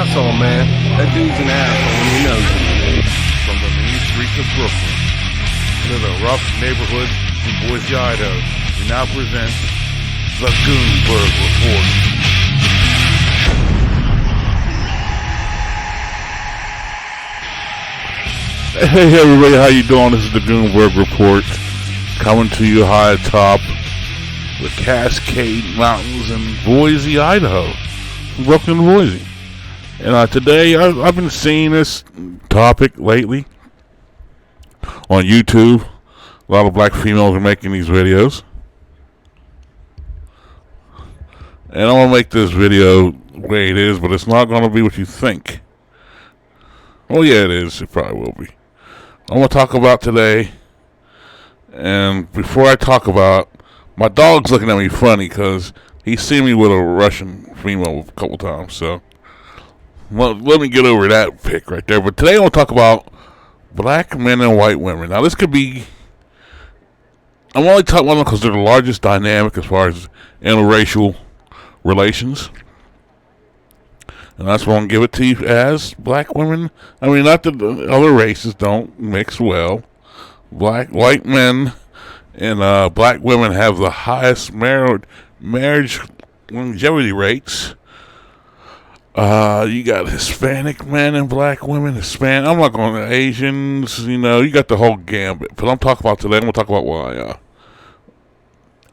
asshole, man. That dude's an asshole and he knows it. From the mean streets of Brooklyn to the rough neighborhoods in Boise, Idaho, we now present the Goonberg Report. Hey everybody, how you doing? This is the Goonberg Report, coming to you high atop the Cascade Mountains in Boise, Idaho. Brooklyn, Boise. And today, I've been seeing this topic lately on YouTube. A lot of black females are making these videos. And I'm going to make this video the way it is, but it's not going to be what you think. Well, yeah, it is. It probably will be. I'm going to talk about today, and before I talk about, my dog's looking at me funny because he's seen me with a Russian female a couple times, so let me get over that pick right there. But today I want to talk about black men and white women. Now, this could be, I'm only talking about them because they're the largest dynamic as far as interracial relations. And that's what I'm going to give it to you as black women. I mean, not that the other races don't mix well. White men and black women have the highest marriage longevity rates. You got Hispanic men and black women. I'm not going to Asians. You got the whole gambit. But I'm talking about today. I'm going to talk about why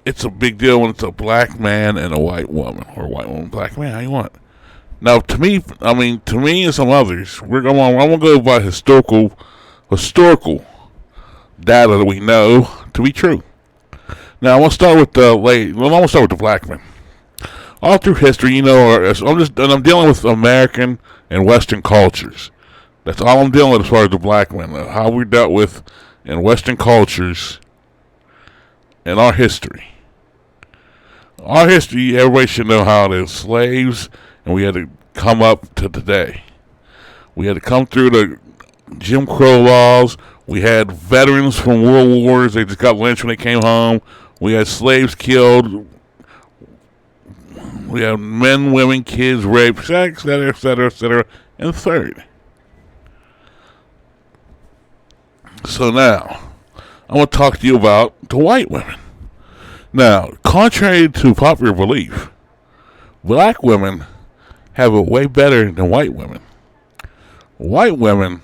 it's a big deal when it's a black man and a white woman, or a white woman, black man. How you want? Now, to me and some others, I'm going to go by historical data that we know to be true. Now, I want to start with the black men. All through history, I'm dealing with American and Western cultures. That's all I'm dealing with as far as the black men, how we're dealt with in Western cultures and our history. Our history, everybody should know how it is. Slaves, and we had to come up to today. We had to come through the Jim Crow laws. We had veterans from world wars. They just got lynched when they came home. We had slaves killed. We had men, women, kids raped, etc., etc., etc. And third. So now, I want to talk to you about the white women. Now, contrary to popular belief, black women have it way better than white women. White women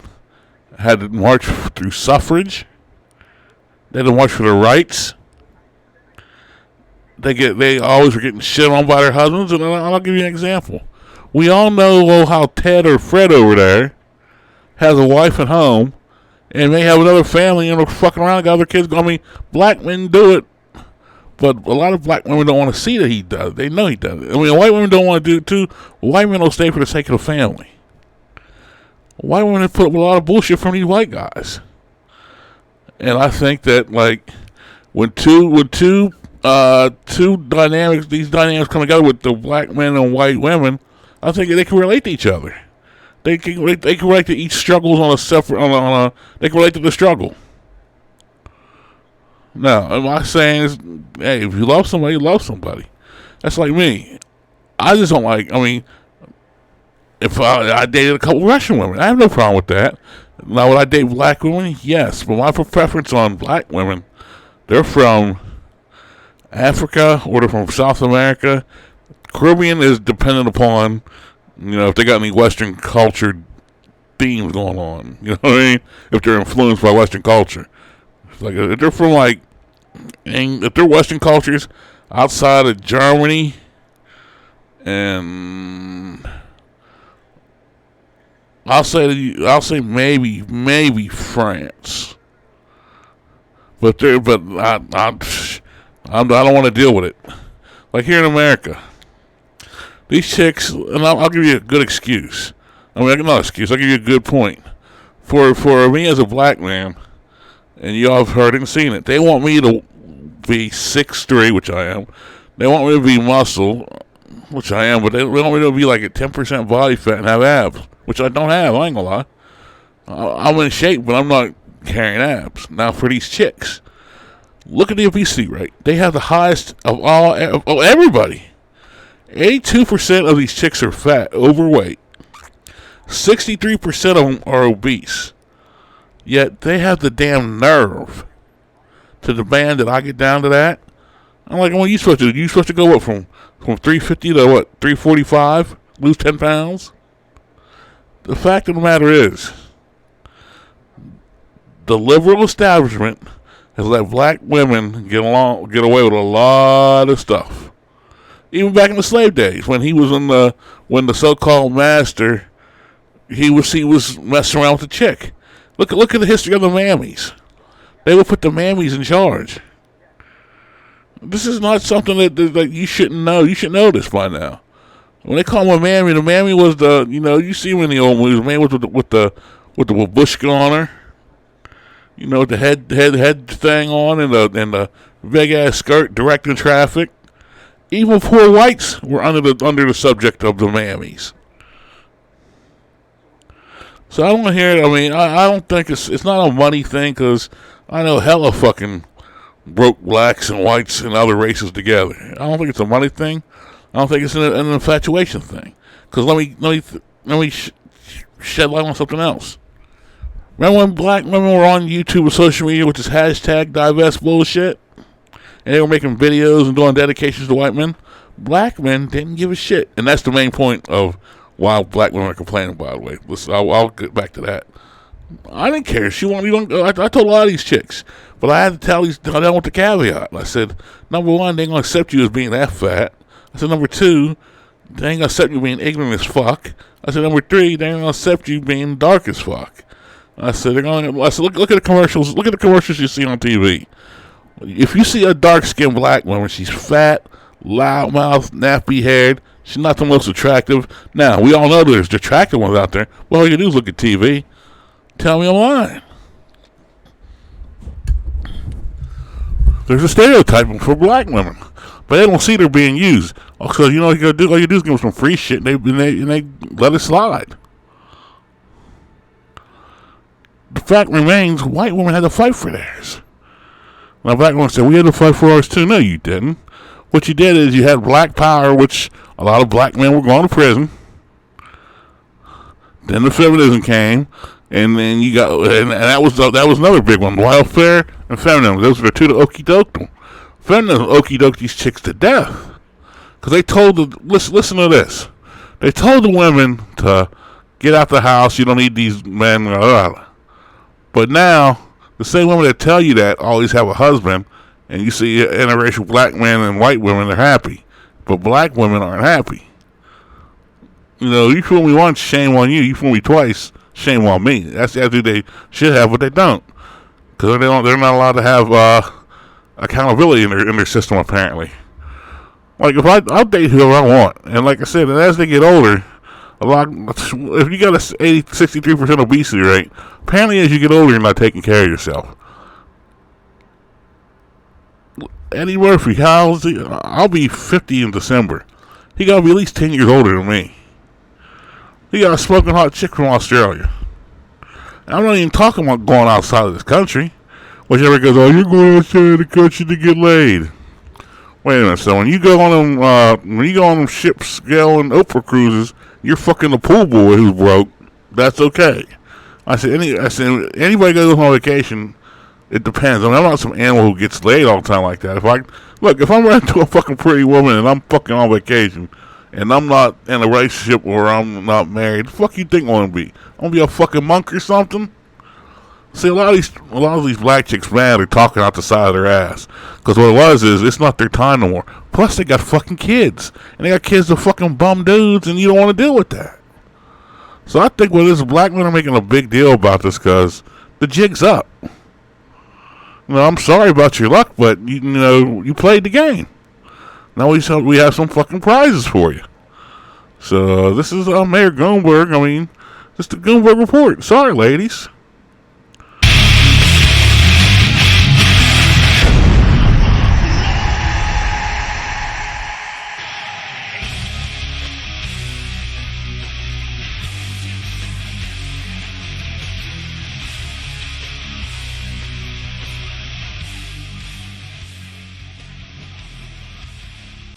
had to march through suffrage. They had to march for their rights. They always were getting shit on by their husbands, and I'll give you an example. We all know how Ted or Fred over there has a wife at home, and may have another family, and they're fucking around, got other kids. I mean, black men do it, but a lot of black women don't want to see that he does. They know he does it. I mean, white women don't want to do it too. White men will stay for the sake of the family. White women put up with a lot of bullshit from these white guys, and I think that when two dynamics, these dynamics come together with the black men and white women, I think they can relate to each other. They can relate to each struggles on a separate they can relate to the struggle. Now, am I saying hey, if you love somebody, you love somebody. That's like me. I just don't if I dated a couple Russian women, I have no problem with that. Now, would I date black women? Yes, but my preference on black women, they're from Africa or they're from South America. Caribbean is dependent upon, if they got any Western culture themes going on. You know what I mean? If they're influenced by Western culture. If they're from if they're Western cultures outside of Germany and I'll say maybe France, but I don't want to deal with it. Like here in America, these chicks, and I'll give you a good excuse. I mean, not excuse. I'll give you a good point. For me as a black man, and you all have heard and seen it, they want me to be 6'3", which I am. They want me to be muscle, which I am, but they want me to be like at 10% body fat and have abs, which I don't have. I ain't gonna lie. I'm in shape, but I'm not carrying abs. Now for these chicks, look at the obesity rate. They have the highest of everybody. 82% of these chicks are fat, overweight. 63% of them are obese. Yet they have the damn nerve to demand that I get down to that. I'm like, what are you supposed to do? You supposed to go what, from 350 to what, 345? Lose 10 pounds? The fact of the matter is, the liberal establishment has let black women get away with a lot of stuff. Even back in the slave days, when when the so-called master, he was messing around with the chick. Look at the history of the mammies. They would put the mammies in charge. This is not something that you shouldn't know. You should know this by now. When they call him a mammy, the mammy was you see him in the old movies. The man was with the babushka on her. With the head thing on and the big ass skirt directing traffic. Even poor whites were under the subject of the mammies. So I don't hear it. I mean, I don't think it's not a money thing, because I know hella fucking broke blacks and whites and other races together. I don't think it's a money thing. I don't think it's an infatuation thing. Because let me shed light on something else. Remember when black women were on YouTube or social media with this hashtag divest bullshit? And they were making videos and doing dedications to white men? Black men didn't give a shit. And that's the main point of why black women are complaining, by the way. Listen, I'll get back to that. I didn't care. I told a lot of these chicks. But I had to tell them with the caveat. I said, number one, they ain't going to accept you as being that fat. I said, number two, they ain't going to accept you being ignorant as fuck. I said, number three, they ain't going to accept you being dark as fuck. I said, look at the commercials. Look at the commercials you see on TV. If you see a dark-skinned black woman, she's fat, loud-mouthed, nappy-haired. She's not the most attractive. Now, we all know there's attractive ones out there. Well, all you do is look at TV. Tell me I'm lying. There's a stereotyping for black women, but they don't see they're being used. So you know what you gotta do? All you do is give them some free shit, and they let it slide. The fact remains, white women had to fight for theirs. Now, black women said, we had to fight for ours too. No, you didn't. What you did is you had black power, which a lot of black men were going to prison. Then the feminism came, and then you got, and that was another big one. Welfare and feminism. Those were the two that okey-doked them. Feminism okey-doked these chicks to death. Because they told listen to this. They told the women to get out the house, you don't need these men, blah, blah, blah. But now, the same women that tell you that always have a husband, and you see interracial black men and white women are happy. But black women aren't happy. You fool me once, shame on you. You fool me twice, shame on me. That's the attitude they should have, but they don't. Because they're not allowed to have accountability in their system, apparently. Like, I'll date whoever I want. And like I said, as they get older, if you got a 63% obesity rate, apparently as you get older, you're not taking care of yourself. Eddie Murphy, I'll be 50 in December. He got to be at least 10 years older than me. He got a smoking hot chick from Australia. And I'm not even talking about going outside of this country. Whichever goes, oh, you're going outside of the country to get laid. Wait a minute. So when you go on them ships, going Oprah cruises, you're fucking the pool boy who's broke. That's okay. I said anybody goes on vacation. It depends. I mean, I'm not some animal who gets laid all the time like that. If I'm running to a fucking pretty woman and I'm fucking on vacation and I'm not in a relationship or I'm not married, the fuck you think I'm gonna be? I'm gonna be a fucking monk or something? See, a lot of these black chicks, man, are talking out the side of their ass. Because what it was is, it's not their time no more. Plus, they got fucking kids. And they got kids of fucking bum dudes, and you don't want to deal with that. So I think this black men are making a big deal about this because the jig's up. I'm sorry about your luck, but you played the game. Now we have some fucking prizes for you. So this is Mayor Goldberg. This is the Goldberg Report. Sorry, ladies.